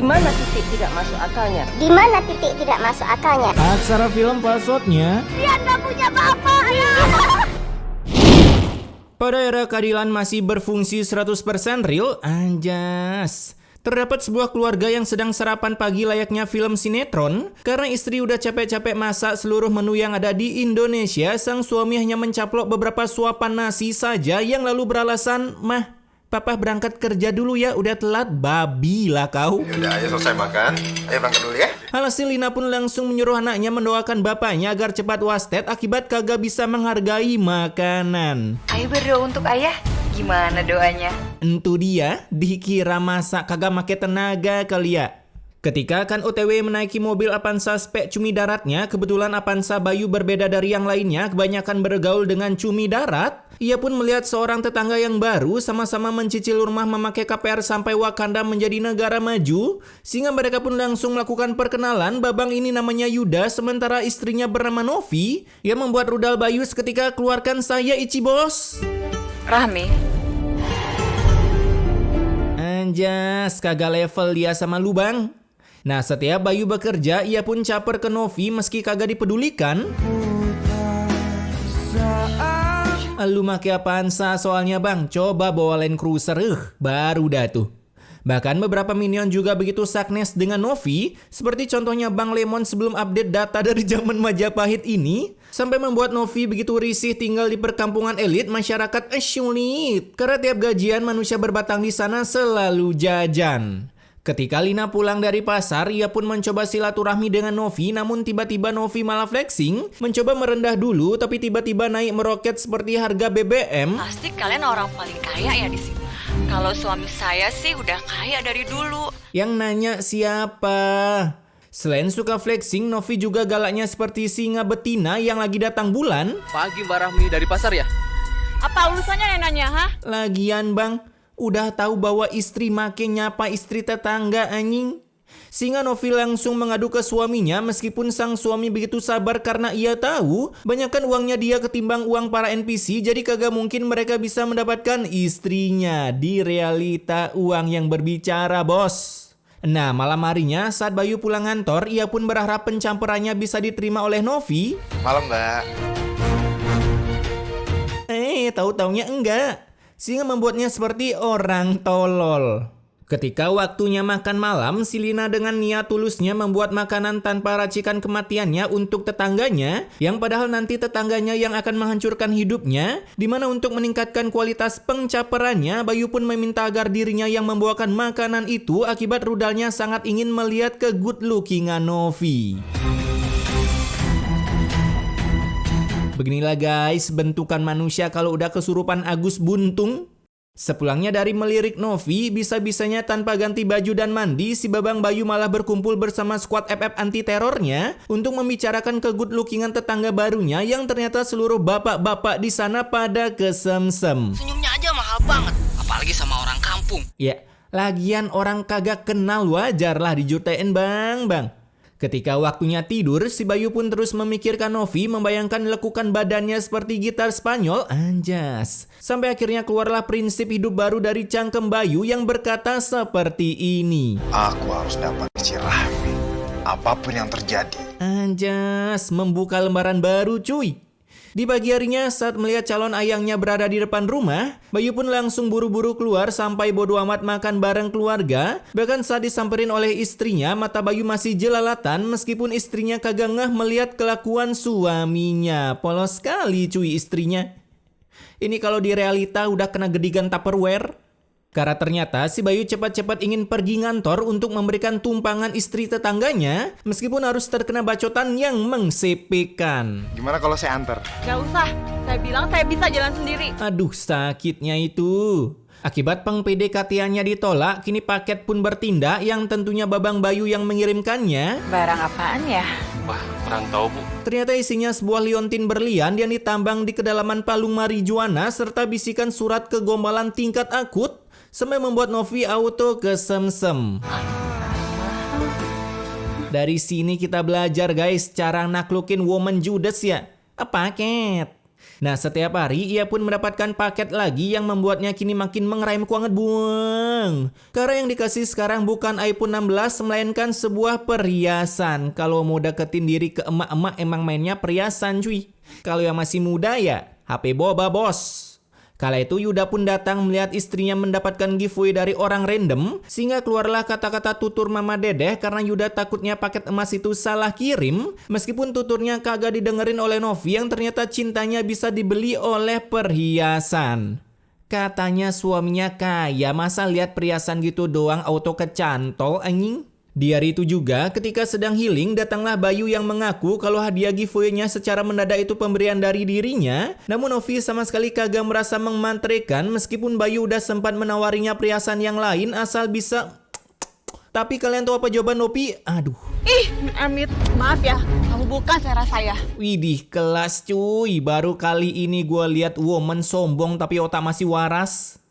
Di mana titik tidak masuk akalnya? Di mana titik tidak masuk akalnya? Aksara film passwordnya. Dia nggak punya bapak ya. Pada era keadilan masih berfungsi 100% real, anjas. Terdapat sebuah keluarga yang sedang sarapan pagi layaknya film sinetron. Karena istri udah capek-capek masak seluruh menu yang ada di Indonesia, sang suami hanya mencaplok beberapa suapan nasi saja yang lalu beralasan, "Mah, papa berangkat kerja dulu ya, udah telat." Babi lah kau. Yaudah, ayo selesai makan. Ayo berangkat dulu ya. Alhasil Lina pun langsung menyuruh anaknya mendoakan bapaknya agar cepat wasted akibat kagak bisa menghargai makanan. Ayo berdoa untuk ayah. Gimana doanya? Entu dia, dikira masak kagak make tenaga kali ya. Ketika akan OTW menaiki mobil Avanza spek cumi daratnya, kebetulan Avanza Bayu berbeda dari yang lainnya, kebanyakan bergaul dengan cumi darat. Ia pun melihat seorang tetangga yang baru sama-sama mencicil rumah memakai KPR sampai Wakanda menjadi negara maju, sehingga mereka pun langsung melakukan perkenalan. Babang ini namanya Yuda, sementara istrinya bernama Novi, yang membuat rudal Bayu seketika keluarkan saya Ichi bos. Rahmi, Anjas, kagak level dia sama lu bang. Nah, setiap Bayu bekerja, ia pun caper ke Novi meski kagak dipedulikan. Lu make Avanza soalnya bang, coba bawa Land Cruiser, baru dah tuh. Bahkan beberapa minion juga begitu saknes dengan Novi, seperti contohnya Bang Lemon sebelum update data dari zaman Majapahit ini, sampai membuat Novi begitu risih tinggal di perkampungan elit masyarakat sulit. Karena tiap gajian manusia berbatang di sana selalu jajan. Ketika Lina pulang dari pasar, ia pun mencoba silaturahmi dengan Novi, namun tiba-tiba Novi malah flexing, mencoba merendah dulu, tapi tiba-tiba naik meroket seperti harga BBM. pasti kalian orang paling kaya ya di sini. Kalau suami saya sih udah kaya dari dulu. Yang nanya siapa? Selain suka flexing, Novi juga galaknya seperti singa betina yang lagi datang bulan. Pagi Mbak Rahmi dari pasar ya? Apa urusannya nenanya, ha? Lagian bang, udah tahu bahwa istri make nyapa istri tetangga anjing. Sehingga Novi langsung mengadu ke suaminya meskipun sang suami begitu sabar karena ia tahu banyakkan uangnya dia ketimbang uang para NPC, jadi kagak mungkin mereka bisa mendapatkan istrinya. Di realita uang yang berbicara bos. Nah, malam harinya saat Bayu pulang kantor, ia pun berharap pencampurannya bisa diterima oleh Novi. Malam, Mbak. Tahu-taunya enggak. Sehingga membuatnya seperti orang tolol. Ketika waktunya makan malam, si Lina dengan niat tulusnya membuat makanan tanpa racikan kematiannya untuk tetangganya, yang padahal nanti tetangganya yang akan menghancurkan hidupnya, dimana untuk meningkatkan kualitas pencaperannya, Bayu pun meminta agar dirinya yang membawakan makanan itu akibat rudalnya sangat ingin melihat ke good lookingan Novi. Beginilah guys, bentukan manusia kalau udah kesurupan Agus Buntung. Sepulangnya dari melirik Novi, bisa-bisanya tanpa ganti baju dan mandi, si Babang Bayu malah berkumpul bersama skuad FF anti-terornya untuk membicarakan ke good lookingan tetangga barunya yang ternyata seluruh bapak-bapak di sana pada kesemsem. Senyumnya aja mahal banget, apalagi sama orang kampung. Ya, lagian orang kagak kenal wajar lah dijutein bang. Ketika waktunya tidur, si Bayu pun terus memikirkan Novi, membayangkan lekukan badannya seperti gitar Spanyol, anjas. Sampai akhirnya keluarlah prinsip hidup baru dari cangkem Bayu yang berkata seperti ini. Aku harus dapat si Rahmi, apapun yang terjadi. Anjas, membuka lembaran baru cuy. Di pagi harinya saat melihat calon ayangnya berada di depan rumah, Bayu pun langsung buru-buru keluar sampai bodo amat makan bareng keluarga. Bahkan saat disamperin oleh istrinya, mata Bayu masih jelalatan meskipun istrinya kagak ngeh melihat kelakuan suaminya. Polos sekali cuy istrinya. Ini kalau di realita udah kena gedigan Tupperware. Karena ternyata si Bayu cepat-cepat ingin pergi ngantor untuk memberikan tumpangan istri tetangganya, meskipun harus terkena bacotan yang mengsepekan. Gimana kalau saya antar? Gak usah, saya bilang saya bisa jalan sendiri. Aduh, sakitnya itu. Akibat peng-PDKT-annya ditolak, kini paket pun bertindak yang tentunya Babang Bayu yang mengirimkannya. Barang apaan ya? Wah, kurang tahu Bu. Ternyata isinya sebuah liontin berlian yang ditambang di kedalaman palung marijuana serta bisikan surat kegombalan tingkat akut, sampai membuat Novi auto kesemsem. Dari sini kita belajar guys cara naklukin woman judes ya. Paket. Nah, setiap hari ia pun mendapatkan paket lagi yang membuatnya kini makin mengerem kuanget buang. Karena yang dikasih sekarang bukan iPhone 16 melainkan sebuah perhiasan. Kalau mau deketin diri ke emak-emak emang mainnya perhiasan cuy. Kalau yang masih muda ya HP boba bos. Kala itu Yuda pun datang melihat istrinya mendapatkan giveaway dari orang random, sehingga keluarlah kata-kata tutur Mama Dedeh karena Yuda takutnya paket emas itu salah kirim, meskipun tuturnya kagak didengerin oleh Novi yang ternyata cintanya bisa dibeli oleh perhiasan. Katanya suaminya kaya, masa lihat perhiasan gitu doang auto kecantol anjing. Di hari itu juga, ketika sedang healing, datanglah Bayu yang mengaku kalau hadiah giveaway-nya secara mendadak itu pemberian dari dirinya. Namun Novi sama sekali kagak merasa memantrekan meskipun Bayu udah sempat menawarinya perhiasan yang lain asal bisa. Tapi kalian tahu apa jawaban Novi? Aduh. Ih, Amit, maaf ya, kamu bukan selera saya. Widih, kelas cuy. Baru kali ini gue lihat woman sombong tapi otak masih waras.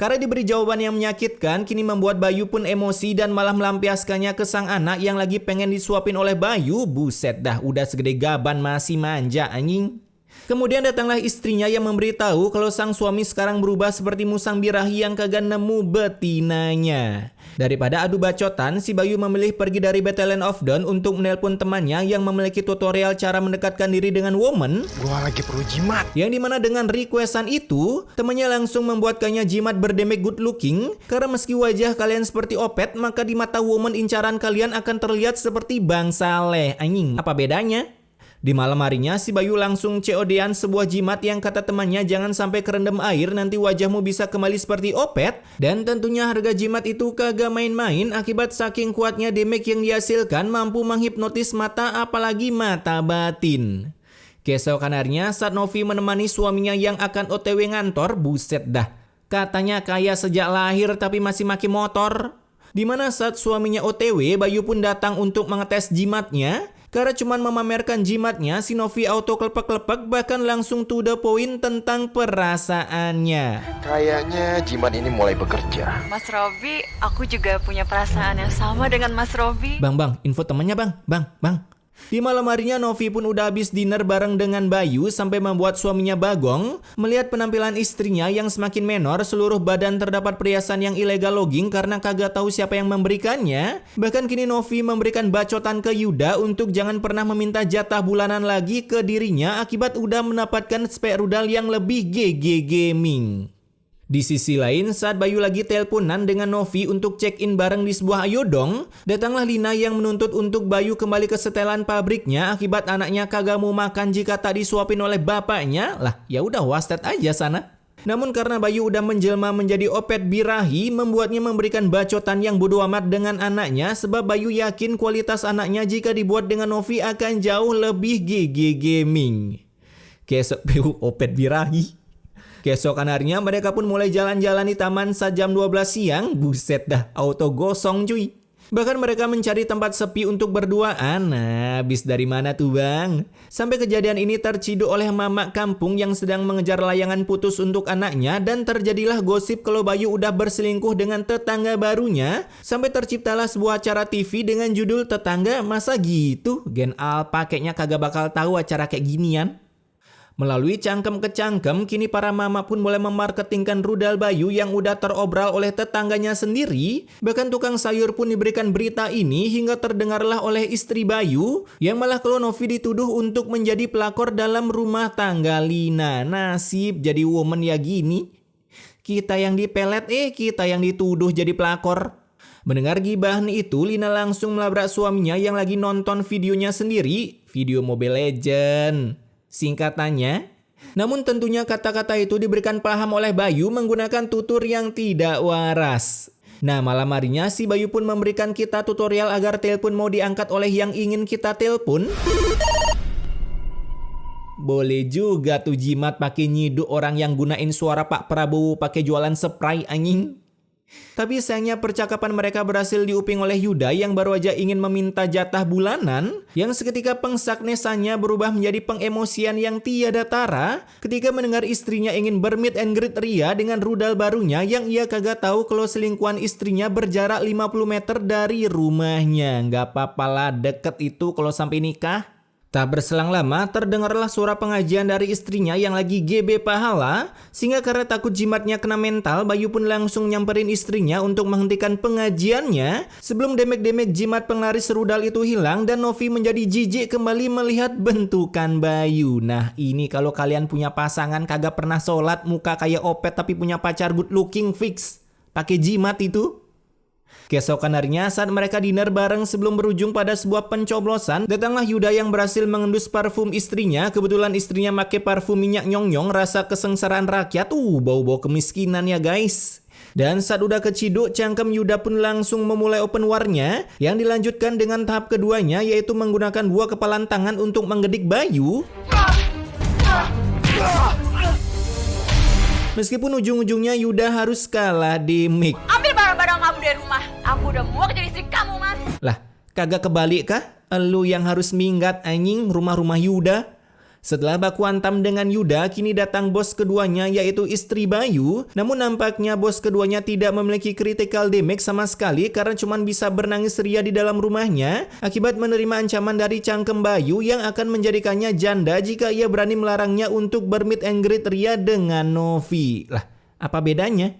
Karena diberi jawaban yang menyakitkan, kini membuat Bayu pun emosi dan malah melampiaskannya ke sang anak yang lagi pengen disuapin oleh Bayu. Buset dah, udah segede gaban masih manja anjing. Kemudian datanglah istrinya yang memberitahu kalau sang suami sekarang berubah seperti musang birahi yang kagak nemu betinanya. Daripada adu bacotan, si Bayu memilih pergi dari Battalion of Dawn untuk menelpon temannya yang memiliki tutorial cara mendekatkan diri dengan woman. Gua lagi perlu jimat. Yang dimana dengan requestan itu, temannya langsung membuatkannya jimat berdemek good looking. Karena meski wajah kalian seperti Opet, maka di mata woman incaran kalian akan terlihat seperti Bang Saleh. Anjing, apa bedanya? Di malam harinya, si Bayu langsung COD-an sebuah jimat yang kata temannya jangan sampai kerendam air, nanti wajahmu bisa kembali seperti Opet. Dan tentunya harga jimat itu kagak main-main akibat saking kuatnya damage yang dihasilkan mampu menghipnotis mata apalagi mata batin. Keesokan harinya saat Novi menemani suaminya yang akan OTW ngantor, buset dah. Katanya kaya sejak lahir tapi masih maki motor. Dimana saat suaminya OTW, Bayu pun datang untuk mengetes jimatnya. Karena cuman memamerkan jimatnya, si Novi auto klepek-klepek bahkan langsung to the point tentang perasaannya. Kayaknya jimat ini mulai bekerja. Mas Robi, aku juga punya perasaan yang sama dengan Mas Robi. Bang, info temannya bang. Di malam harinya Novi pun udah habis dinner bareng dengan Bayu sampai membuat suaminya Bagong melihat penampilan istrinya yang semakin menor, seluruh badan terdapat perhiasan yang ilegal logging karena kagak tahu siapa yang memberikannya. Bahkan kini Novi memberikan bacotan ke Yuda untuk jangan pernah meminta jatah bulanan lagi ke dirinya akibat udah mendapatkan spek rudal yang lebih GG gaming. Di sisi lain, saat Bayu lagi teleponan dengan Novi untuk check-in bareng di sebuah ayodong, datanglah Lina yang menuntut untuk Bayu kembali ke setelan pabriknya akibat anaknya kagak mau makan jika tak disuapin oleh bapaknya. Lah, ya udah wasted aja sana. Namun karena Bayu udah menjelma menjadi Opet birahi, membuatnya memberikan bacotan yang bodo amat dengan anaknya sebab Bayu yakin kualitas anaknya jika dibuat dengan Novi akan jauh lebih GG gaming. Kesok Opet birahi. Keesokan harinya mereka pun mulai jalan-jalan di taman saat jam 12 siang. Buset dah, auto gosong cuy. Bahkan mereka mencari tempat sepi untuk berduaan. Nah, habis dari mana tuh bang? Sampai kejadian ini terciduk oleh mamak kampung yang sedang mengejar layangan putus untuk anaknya. Dan terjadilah gosip kalau Bayu udah berselingkuh dengan tetangga barunya. Sampai terciptalah sebuah acara TV dengan judul Tetangga. Masa gitu? Gen Alpa kayaknya kagak bakal tahu acara kayak ginian. Melalui cangkem ke cangkem, kini para mama pun mulai memarketingkan rudal Bayu yang udah terobral oleh tetangganya sendiri. Bahkan tukang sayur pun diberikan berita ini hingga terdengarlah oleh istri Bayu yang malah kalau Novi dituduh untuk menjadi pelakor dalam rumah tangga Lina. Nasib jadi woman ya gini. Kita yang dipelet, kita yang dituduh jadi pelakor. Mendengar gibahan itu, Lina langsung melabrak suaminya yang lagi nonton videonya sendiri. Video Mobile Legends. Singkatannya, namun tentunya kata-kata itu diberikan paham oleh Bayu menggunakan tutur yang tidak waras. Nah, malam harinya si Bayu pun memberikan kita tutorial agar telepon mau diangkat oleh yang ingin kita telepon. Boleh juga tuh jimat pakai nyiduk orang yang gunain suara Pak Prabowo pakai jualan spray anjing. Tapi sayangnya percakapan mereka berhasil diuping oleh Yuda yang baru aja ingin meminta jatah bulanan, yang seketika pengsaknesannya berubah menjadi pengemosian yang tiada tara ketika mendengar istrinya ingin bermeet and greet Ria dengan rudal barunya yang ia kagak tahu kalau selingkuhan istrinya berjarak 50 meter dari rumahnya. Nggak apa-apa lah deket itu kalau sampai nikah. Tak berselang lama, terdengarlah suara pengajian dari istrinya yang lagi GB pahala, sehingga karena takut jimatnya kena mental, Bayu pun langsung nyamperin istrinya untuk menghentikan pengajiannya sebelum demek-demek jimat penglaris rudal itu hilang dan Novi menjadi jijik kembali melihat bentukan Bayu. Nah, ini kalau kalian punya pasangan kagak pernah sholat, muka kayak opet tapi punya pacar good looking fix pakai jimat itu. Keesokan harinya saat mereka dinner bareng sebelum berujung pada sebuah pencoblosan, datanglah Yuda yang berhasil mengendus parfum istrinya. Kebetulan istrinya pakai parfum minyak nyong-nyong rasa kesengsaraan rakyat. Bau-bau kemiskinan ya guys. Dan saat udah keciduk, cangkem Yuda pun langsung memulai open war-nya yang dilanjutkan dengan tahap keduanya, yaitu menggunakan 2 kepalan tangan untuk menggedik Bayu. Meskipun ujung-ujungnya Yuda harus kalah di mic. Ambil barang-barang kamu dari rumah. Aku udah muak jadi istri kamu, Mas. Lah, kagak kebalik kah? Elu yang harus minggat anjing rumah-rumah Yuda. Setelah baku hantam dengan Yuda, kini datang bos keduanya yaitu istri Bayu. Namun nampaknya bos keduanya tidak memiliki critical damage sama sekali karena cuma bisa bernangis ria di dalam rumahnya akibat menerima ancaman dari cangkem Bayu yang akan menjadikannya janda jika ia berani melarangnya untuk bermeet and greet ria dengan Novi. Lah, apa bedanya?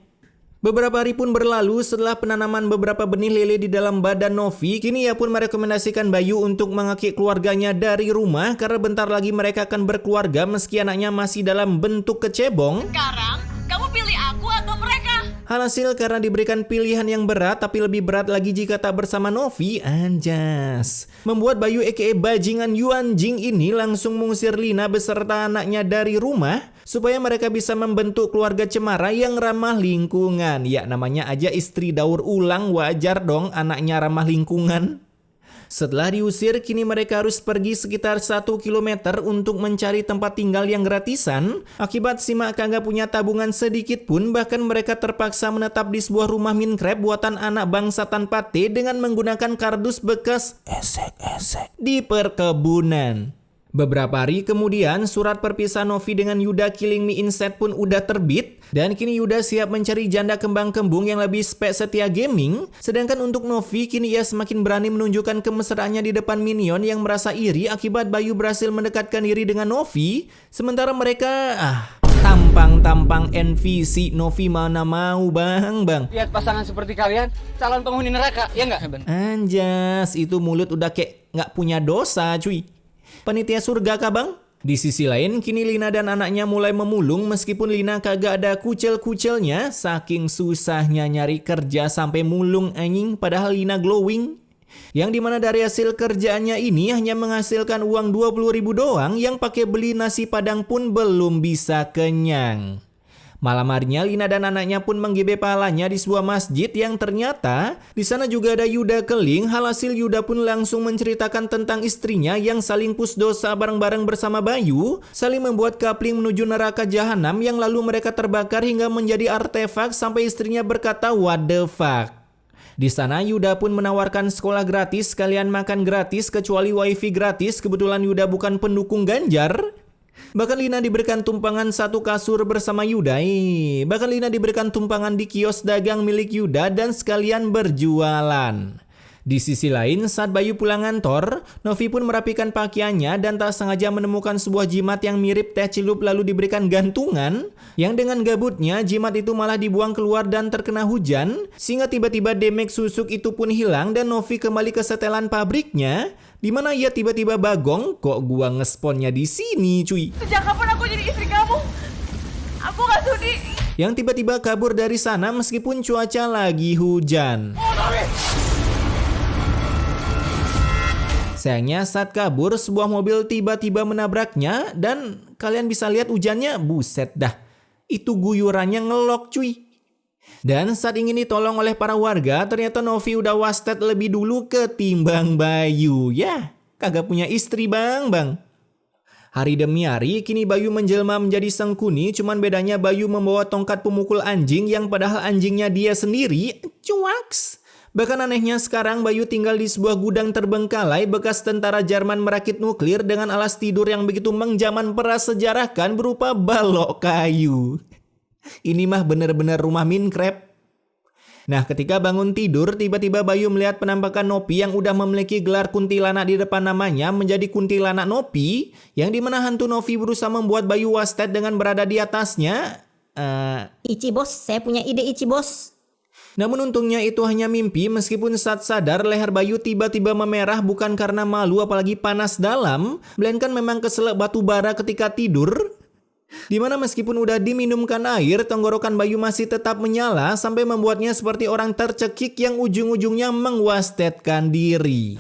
Beberapa hari pun berlalu setelah penanaman beberapa benih lele di dalam badan Novi. Kini ia pun merekomendasikan Bayu untuk mengakik keluarganya dari rumah karena bentar lagi mereka akan berkeluarga meski anaknya masih dalam bentuk kecebong. Sekarang, kamu pilih aku atau mereka? Alhasil karena diberikan pilihan yang berat tapi lebih berat lagi jika tak bersama Novi, anjas. Membuat Bayu aka bajingan Yuan Jing ini langsung mengusir Lina beserta anaknya dari rumah supaya mereka bisa membentuk keluarga cemara yang ramah lingkungan. Ya namanya aja istri daur ulang, wajar dong anaknya ramah lingkungan. Setelah diusir, kini mereka harus pergi sekitar 1 km untuk mencari tempat tinggal yang gratisan. Akibat simak kagak punya tabungan sedikit pun, bahkan mereka terpaksa menetap di sebuah rumah Minecraft buatan anak bangsa tanpa T dengan menggunakan kardus bekas esek-esek di perkebunan. Beberapa hari kemudian, surat perpisahan Novi dengan Yuda Killing Me Inside pun udah terbit. Dan kini Yuda siap mencari janda kembang-kembung yang lebih spek setia gaming. Sedangkan untuk Novi, kini ia semakin berani menunjukkan kemesraannya di depan minion yang merasa iri akibat Bayu berhasil mendekatkan diri dengan Novi. Sementara mereka, tampang-tampang NPC. Novi mana mau bang. Lihat pasangan seperti kalian, calon penghuni neraka, ya nggak? Anjas, itu mulut udah kayak nggak punya dosa cuy. Panitia surga kah bang? Di sisi lain, kini Lina dan anaknya mulai memulung meskipun Lina kagak ada kucel-kucelnya. Saking susahnya nyari kerja sampai mulung anjing, padahal Lina glowing. Yang dimana dari hasil kerjaannya ini hanya menghasilkan uang 20.000 doang yang pakai beli nasi padang pun belum bisa kenyang. Malam harinya Lina dan anaknya pun menggebe pahalanya di sebuah masjid yang ternyata di sana juga ada Yuda Keling. Alhasil Yuda pun langsung menceritakan tentang istrinya yang saling push dosa bareng-bareng bersama Bayu, saling membuat coupling menuju neraka jahanam yang lalu mereka terbakar hingga menjadi artefak sampai istrinya berkata what the fuck. Di sana Yuda pun menawarkan sekolah gratis sekalian makan gratis kecuali wifi gratis. Kebetulan Yuda bukan pendukung Ganjar. Bahkan Lina diberikan tumpangan 1 kasur bersama Yuda. Bahkan Lina diberikan tumpangan di kios dagang milik Yuda dan sekalian berjualan. Di sisi lain, saat Bayu pulang kantor, Novi pun merapikan pakaiannya dan tak sengaja menemukan sebuah jimat yang mirip teh celup lalu diberikan gantungan. Yang dengan gabutnya, jimat itu malah dibuang keluar dan terkena hujan, sehingga tiba-tiba damage susuk itu pun hilang dan Novi kembali ke setelan pabriknya. Dimana ia tiba-tiba bagong, kok gua ngesponnya di sini cuy. Sejak kapan aku jadi istri kamu? Aku gak sudi. Yang tiba-tiba kabur dari sana meskipun cuaca lagi hujan. Sayangnya saat kabur, sebuah mobil tiba-tiba menabraknya dan kalian bisa lihat hujannya, buset dah. Itu guyurannya ngelok cuy. Dan saat ingin ditolong oleh para warga, ternyata Novi udah wasted lebih dulu ketimbang Bayu. Ya, kagak punya istri bang. Hari demi hari, kini Bayu menjelma menjadi Sengkuni, cuman bedanya Bayu membawa tongkat pemukul anjing yang padahal anjingnya dia sendiri. Cuaks. Bahkan anehnya sekarang Bayu tinggal di sebuah gudang terbengkalai bekas tentara Jerman merakit nuklir dengan alas tidur yang begitu menjaman prasejarahkan berupa balok kayu. Ini mah bener-bener rumah Minecraft. Nah, ketika bangun tidur, tiba-tiba Bayu melihat penampakan Nopi yang udah memiliki gelar kuntilanak di depan namanya menjadi kuntilanak Nopi, yang dimana hantu Novi berusaha membuat Bayu wasted dengan berada di atasnya. Ichi bos, saya punya ide Ichi bos. Namun untungnya itu hanya mimpi, meskipun saat sadar leher Bayu tiba-tiba memerah bukan karena malu apalagi panas dalam, melainkan memang keselak batu bara ketika tidur. Dimana meskipun udah diminumkan air, tenggorokan Bayu masih tetap menyala sampai membuatnya seperti orang tercekik yang ujung-ujungnya mengwastetkan diri.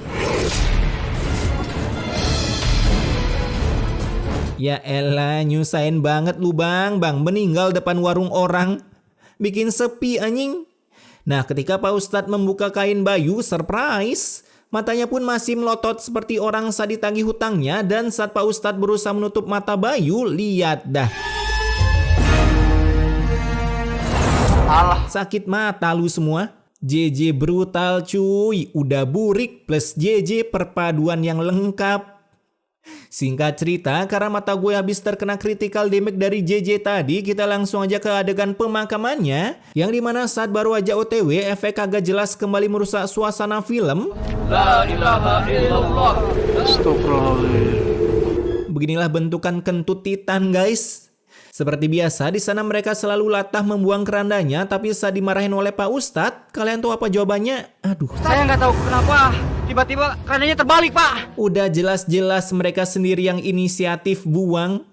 Ya elah, nyusahin banget lu bang, meninggal depan warung orang. Bikin sepi anjing. Nah, ketika Pak Ustadz membuka kain Bayu, surprise! Matanya pun masih melotot seperti orang saat ditagih hutangnya, dan saat Pak Ustadz berusaha menutup mata Bayu, lihat dah. Alah. Sakit mata lu semua. JJ brutal cuy, udah burik plus JJ perpaduan yang lengkap. Singkat cerita, karena mata gue habis terkena critical damage dari JJ tadi, kita langsung aja ke adegan pemakamannya, yang dimana saat baru aja OTW, efek kagak jelas kembali merusak suasana film. La ilaha illallah. Beginilah bentukan kentut Titan guys. Seperti biasa, di sana mereka selalu latah membuang kerandanya, tapi saat dimarahin oleh Pak Ustadz, kalian tahu apa jawabannya? Aduh. Saya nggak tahu kenapa tiba-tiba kerannya terbalik, Pak. Udah jelas-jelas mereka sendiri yang inisiatif buang.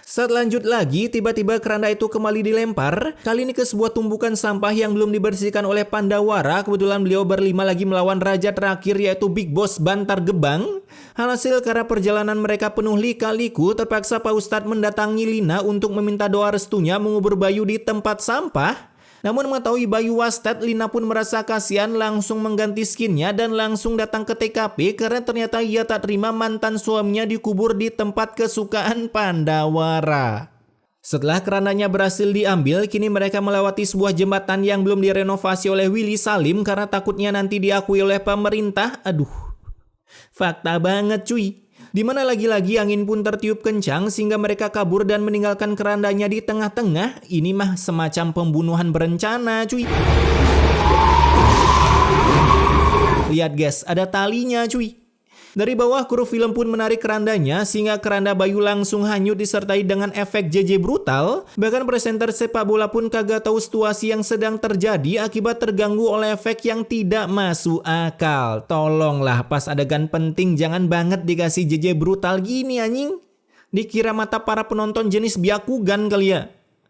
Saat lanjut lagi, tiba-tiba keranda itu kembali dilempar. Kali ini ke sebuah tumpukan sampah yang belum dibersihkan oleh Pandawara. Kebetulan beliau berlima lagi melawan raja terakhir, yaitu Big Boss Bantar Gebang. Hasil karena perjalanan mereka penuh lika-liku, terpaksa Pak Ustadz mendatangi Lina untuk meminta doa restunya mengubur Bayu di tempat sampah. Namun mengetahui Bayu wasted, Lina pun merasa kasihan, langsung mengganti skinnya dan langsung datang ke TKP karena ternyata ia tak terima mantan suaminya dikubur di tempat kesukaan Pandawara. Setelah kerananya berhasil diambil, kini mereka melewati sebuah jembatan yang belum direnovasi oleh Willy Salim karena takutnya nanti diakui oleh pemerintah. Aduh, fakta banget cuy. Dimana lagi-lagi angin pun tertiup kencang sehingga mereka kabur dan meninggalkan kerandanya di tengah-tengah. Ini mah semacam pembunuhan berencana cuy. Lihat guys, ada talinya cuy. Dari bawah kru film pun menarik kerandanya sehingga keranda Bayu langsung hanyut disertai dengan efek JJ brutal. Bahkan presenter sepak bola pun kagak tahu situasi yang sedang terjadi akibat terganggu oleh efek yang tidak masuk akal. Tolonglah pas adegan penting jangan banget dikasih JJ brutal gini anjing. Dikira mata para penonton jenis Byakugan kali ya.